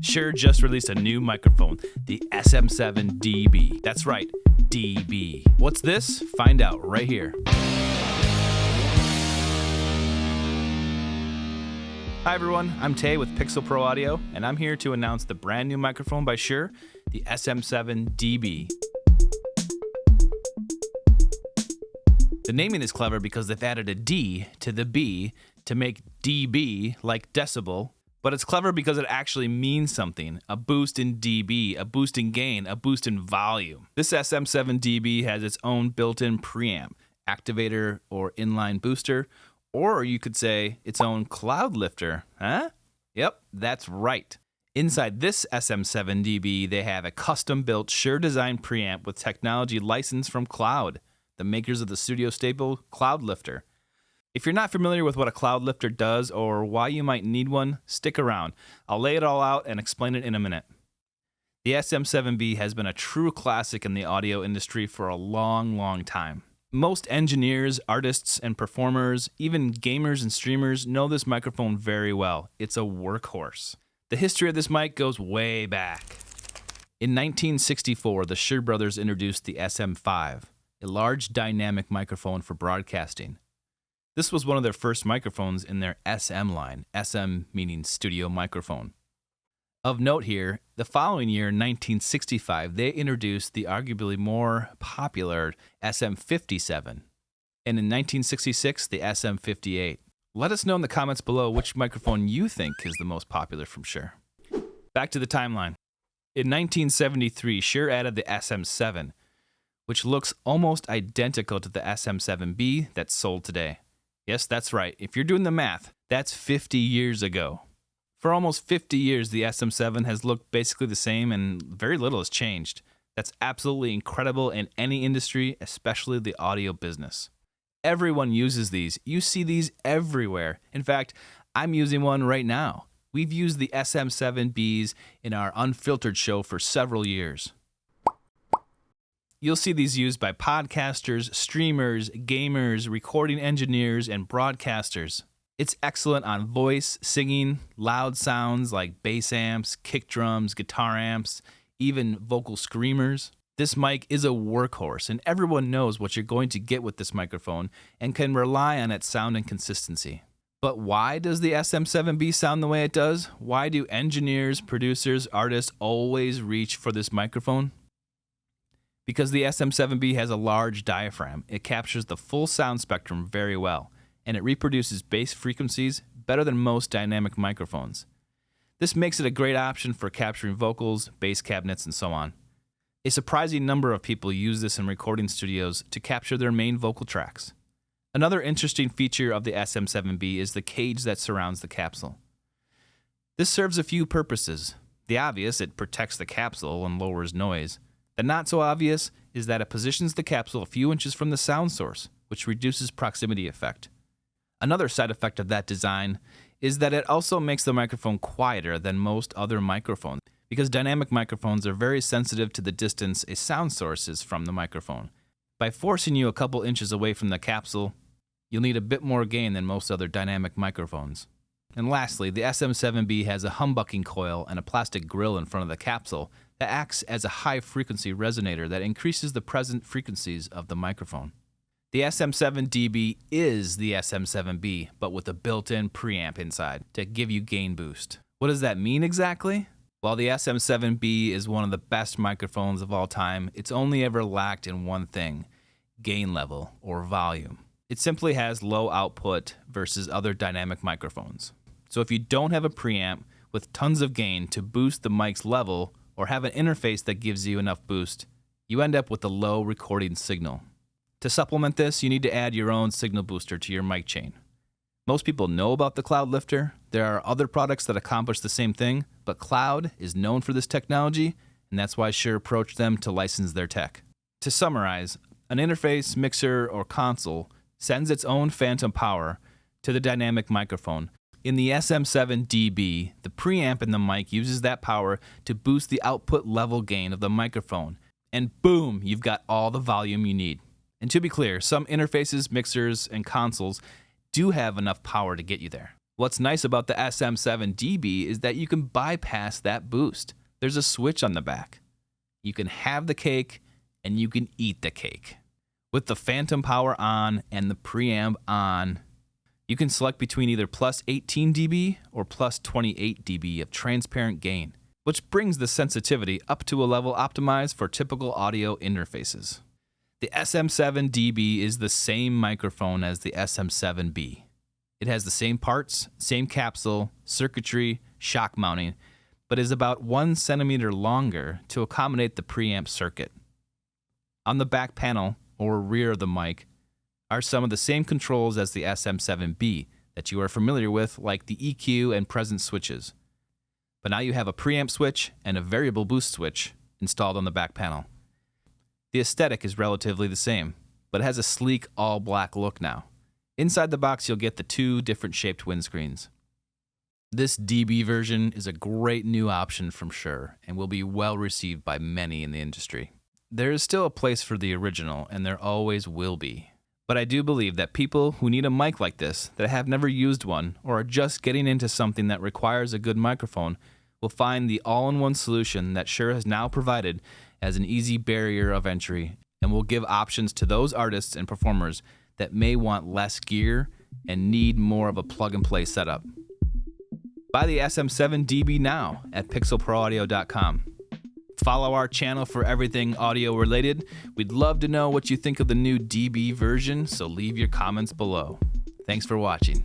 Shure just released a new microphone, the SM7dB. That's right, DB. What's this? Find out right here. Hi everyone, I'm Tay with Pixel Pro Audio, and I'm here to announce the brand new microphone by Shure, the SM7dB. The naming is clever because they've added a D to the B to make dB like decibel, but it's clever because it actually means something. A boost in dB, a boost in gain, a boost in volume. This SM7dB has its own built-in preamp, activator, or inline booster, or you could say its own cloud lifter, huh? Yep, that's right. Inside this SM7dB, they have a custom-built Shure-designed preamp with technology licensed from Cloud, the makers of the studio staple Cloud Lifter. If you're not familiar with what a Cloud Lifter does or why you might need one, stick around. I'll lay it all out and explain it in a minute. The SM7B has been a true classic in the audio industry for a long time. Most engineers, artists, and performers, even gamers and streamers, know this microphone very well. It's a workhorse. The history of this mic goes way back. In 1964, the Shure brothers introduced the SM5, a large dynamic microphone for broadcasting. This was one of their first microphones in their SM line, SM meaning studio microphone. Of note here, the following year, 1965, they introduced the arguably more popular SM57, and in 1966, the SM58. Let us know in the comments below which microphone you think is the most popular from Shure. Back to the timeline. In 1973, Shure added the SM7, which looks almost identical to the SM7B that's sold today. Yes, that's right. If you're doing the math, that's 50 years ago. For almost 50 years, the SM7 has looked basically the same and very little has changed. That's absolutely incredible in any industry, especially the audio business. Everyone uses these. You see these everywhere. In fact, I'm using one right now. We've used the SM7Bs in our Unfiltered show for several years. You'll see these used by podcasters, streamers, gamers, recording engineers, and broadcasters. It's excellent on voice, singing, loud sounds like bass amps, kick drums, guitar amps, even vocal screamers. This mic is a workhorse, and everyone knows what you're going to get with this microphone and can rely on its sound and consistency. But why does the SM7B sound the way it does? Why do engineers, producers, artists always reach for this microphone? Because the SM7B has a large diaphragm, it captures the full sound spectrum very well, and it reproduces bass frequencies better than most dynamic microphones. This makes it a great option for capturing vocals, bass cabinets, and so on. A surprising number of people use this in recording studios to capture their main vocal tracks. Another interesting feature of the SM7B is the cage that surrounds the capsule. This serves a few purposes. The obvious, it protects the capsule and lowers noise. The not so obvious is that it positions the capsule a few inches from the sound source, which reduces proximity effect. Another side effect of that design is that it also makes the microphone quieter than most other microphones, because dynamic microphones are very sensitive to the distance a sound source is from the microphone. By forcing you a couple inches away from the capsule, you'll need a bit more gain than most other dynamic microphones. And lastly, the SM7B has a humbucking coil and a plastic grill in front of the capsule that acts as a high-frequency resonator that increases the present frequencies of the microphone. The SM7dB is the SM7B, but with a built-in preamp inside to give you gain boost. What does that mean exactly? While the SM7B is one of the best microphones of all time, it's only ever lacked in one thing: gain level or volume. It simply has low output versus other dynamic microphones. So if you don't have a preamp with tons of gain to boost the mic's level or have an interface that gives you enough boost, you end up with a low recording signal. To supplement this, you need to add your own signal booster to your mic chain. Most people know about the Cloud Lifter. There are other products that accomplish the same thing, but Cloud is known for this technology, and that's why Shure approached them to license their tech. To summarize, an interface, mixer, or console sends its own phantom power to the dynamic microphone. In the SM7dB, the preamp in the mic uses that power to boost the output level gain of the microphone, and boom, you've got all the volume you need. And to be clear, some interfaces, mixers, and consoles do have enough power to get you there. What's nice about the SM7dB is that you can bypass that boost. There's a switch on the back. You can have the cake and you can eat the cake. With the phantom power on and the preamp on, you can select between either plus 18 dB or plus 28 dB of transparent gain, which brings the sensitivity up to a level optimized for typical audio interfaces. The SM7dB is the same microphone as the SM7B. It has the same parts, same capsule, circuitry, shock mounting, but is about 1 centimeter longer to accommodate the preamp circuit. On the back panel, or rear of the mic, are some of the same controls as the SM7B that you are familiar with, like the EQ and presence switches. But now you have a preamp switch and a variable boost switch installed on the back panel. The aesthetic is relatively the same, but it has a sleek all-black look now. Inside the box, you'll get the 2 different shaped windscreens. This DB version is a great new option from Shure and will be well received by many in the industry. There is still a place for the original, and there always will be. But I do believe that people who need a mic like this, that have never used one, or are just getting into something that requires a good microphone, will find the all-in-one solution that Shure has now provided as an easy barrier of entry, and will give options to those artists and performers that may want less gear and need more of a plug-and-play setup. Buy the SM7dB now at pixelproaudio.com. Follow our channel for everything audio related. We'd love to know what you think of the new DB version, so leave your comments below. Thanks for watching.